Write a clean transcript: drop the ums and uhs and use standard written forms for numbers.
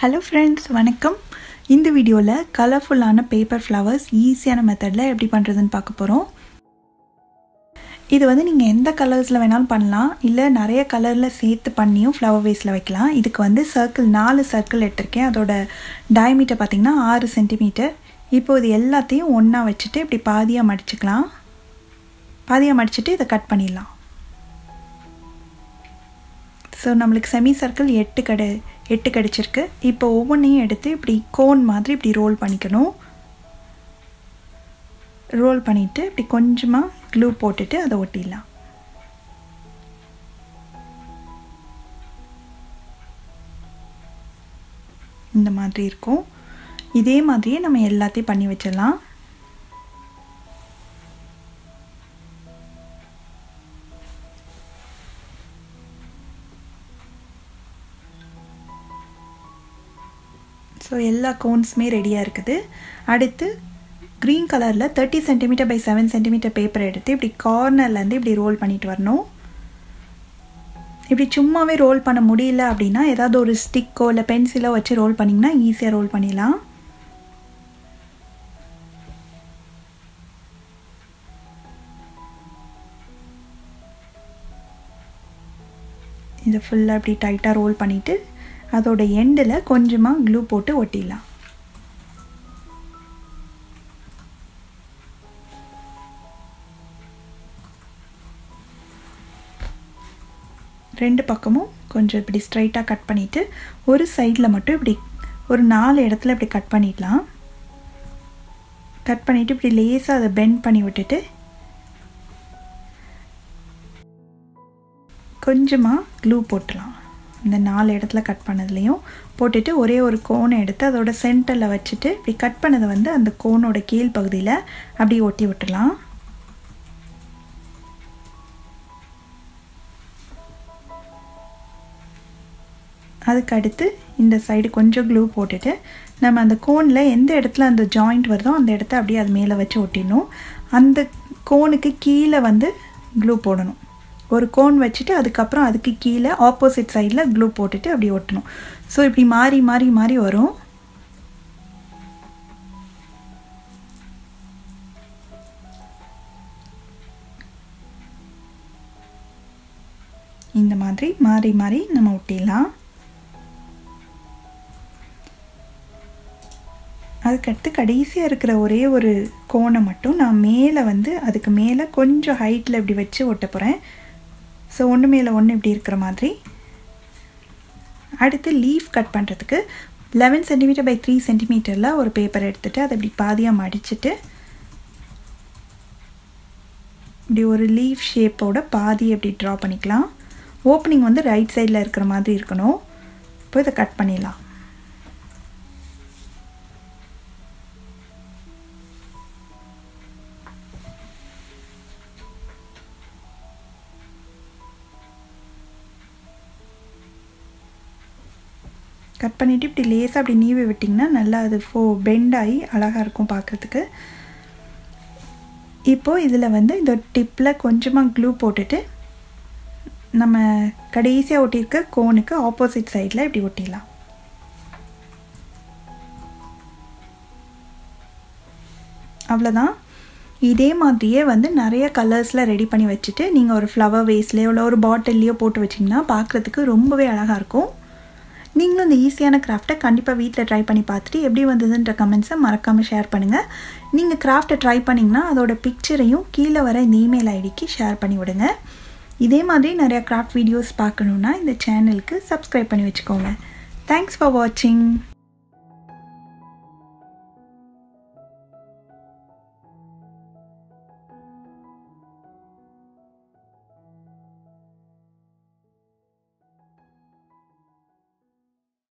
Hello friends, வணக்கம். இந்த வீடியோல கலர்ஃபுல்லான பேப்பர் ஃப்ளவர்ஸ் ஈஸியான மெத்தட்ல எப்படி பண்றதுன்னு பார்க்க போறோம். இது வந்து நீங்க எந்த கலர்ஸ்ல வேணாலும் பண்ணலாம், இல்ல நிறைய கலர்ல சேர்த்து பண்ணியும் ஃப்ளவர் வேஸ்ல வைக்கலாம். இதுக்கு வந்து சர்க்கிள் 4 சர்க்கிள் எடுத்துர்க்கேன். அதோட டயாமீட்டர் பாத்தீங்கன்னா 6 சென்டிமீட்டர். இப்போ இது எல்லாத்தையும் ஒண்ணா வச்சிட்டு இப்படி பாதியா மடிச்சுக்கலாம். பாதியா மடிச்சிட்டு இத கட் பண்ணிடலாம். சோ நம்மளுக்கு செமி சர்க்கிள் 8 கிடைச்சிருக்கு. இப்போ ஒவ்வொன்றையும் எடுத்து இப்படி கோன் மாதிரி இப்படி ரோல் பண்ணிக்கணும். ரோல் பண்ணிட்டு இப்படி கொஞ்சமா க்ளூ போட்டுட்டு அதை ஒட்டிடலாம். இந்த மாதிரி இருக்கும். இதே மாதிரியே நம்ம எல்லாத்தையும் பண்ணி வச்சிடலாம். ஸோ எல்லா கோன்ஸுமே ரெடியாக இருக்குது. அடுத்து க்ரீன் கலரில் 30 சென்டிமீட்டர் பை 7 சென்டிமீட்டர் பேப்பர் எடுத்து இப்படி கார்னர்லேருந்து இப்படி ரோல் பண்ணிட்டு வரணும். இப்படி சும்மாவே ரோல் பண்ண முடியல அப்படின்னா ஏதாவது ஒரு ஸ்டிக்கோ இல்லை பென்சிலோ வச்சு ரோல் பண்ணிங்கன்னா ஈஸியாக ரோல் பண்ணிடலாம். இதை ஃபுல்லாக இப்படி டைட்டாக ரோல் பண்ணிவிட்டு அதோட எண்டில் கொஞ்சமாக க்ளூ போட்டு ஒட்டிடலாம். ரெண்டு பக்கமும் கொஞ்சம் இப்படி ஸ்ட்ரைட்டாக கட் பண்ணிவிட்டு ஒரு சைடில் மட்டும் இப்படி ஒரு 4 இடத்துல இப்படி கட் பண்ணிடலாம். கட் பண்ணிவிட்டு இப்படி லேசாக அதை பெண்ட் பண்ணி விட்டுட்டு கொஞ்சமாக க்ளூ போட்டுடலாம். இந்த 4 இடத்துல கட் பண்ணதுலேயும் போட்டுட்டு ஒரே ஒரு கோனை எடுத்து அதோட சென்டரில் வச்சுட்டு இப்படி கட் பண்ணதை வந்து அந்த கோனோட கீழ் பகுதியில் அப்படி ஒட்டி விட்டுடலாம். அதுக்கு அடுத்து இந்த சைடு கொஞ்சம் க்ளூ போட்டுட்டு நம்ம அந்த கோனில் எந்த இடத்துல அந்த ஜாயிண்ட் வருதோ அந்த இடத்த அப்படியே அது மேலே வச்சு ஒட்டிடணும். அந்த கோனுக்கு கீழே வந்து க்ளூ போடணும். ஒரு கோன் வச்சுட்டு அதுக்கப்புறம் அதுக்கு கீழே ஆப்போசிட் சைடில் க்ளூ போட்டுட்டு அப்படி ஒட்டணும். ஸோ இப்படி மாறி மாறி மாறி வரும். இந்த மாதிரி மாறி மாறி நம்ம ஒட்டிடலாம். அதுக்கடுத்து கடைசியாக இருக்கிற ஒரே ஒரு கோனை மட்டும் நான் மேலே வந்து அதுக்கு மேலே கொஞ்சம் ஹைட்டில் இப்படி வச்சு ஒட்ட போகிறேன். ஸோ ஒன்று மேலே ஒன்று இப்படி இருக்கிற மாதிரி. அடுத்து லீஃப் கட் பண்ணுறதுக்கு 11 சென்டிமீட்டர் பை 3 சென்டிமீட்டரில் ஒரு பேப்பர் எடுத்துகிட்டு அதை இப்படி பாதியாக மடிச்சுட்டு இப்படி ஒரு லீஃப் ஷேப்போட பாதி அப்படி ட்ரா பண்ணிக்கலாம். ஓப்பனிங் வந்து ரைட் சைடில் இருக்கிற மாதிரி இருக்கணும். இப்போ இதை கட் பண்ணிடலாம். கட் பண்ணிவிட்டு இப்படி லேசாக அப்படி நீவி விட்டிங்கன்னா நல்லா அது பெண்ட் ஆகி அழகாக இருக்கும் பார்க்குறதுக்கு. இப்போது இதில் வந்து இந்த டிப்பில் கொஞ்சமாக க்ளூ போட்டுட்டு நம்ம கடைசியாக ஒட்டியிருக்க கோனுக்கு ஆப்போசிட் சைடில் இப்படி ஒட்டிடலாம். அவ்வளோதான். இதே மாதிரியே வந்து நிறைய கலர்ஸில் ரெடி பண்ணி வச்சுட்டு நீங்கள் ஒரு ஃப்ளவர் வேஸ்லேயோ இல்லை ஒரு பாட்டில்லையோ போட்டு வச்சிங்கன்னா பார்க்குறதுக்கு ரொம்பவே அழகாக இருக்கும். நீங்களும் இந்த ஈஸியான கிராஃப்டை கண்டிப்பாக வீட்டில் ட்ரை பண்ணி பார்த்துட்டு எப்படி வந்ததுன்ற கமெண்ட்ஸை மறக்காமல் ஷேர் பண்ணுங்கள். நீங்கள் கிராஃப்டை ட்ரை பண்ணிங்கன்னா அதோட பிக்சரையும் கீழே வர இந்த இமெயில் ஐடிக்கு ஷேர் பண்ணி விடுங்க. இதே மாதிரி நிறையா கிராஃப்ட் வீடியோஸ் பார்க்கணுன்னா இந்த சேனலுக்கு சப்ஸ்கிரைப் பண்ணி வச்சுக்கோங்க. தேங்க்ஸ் ஃபார் வாட்சிங்.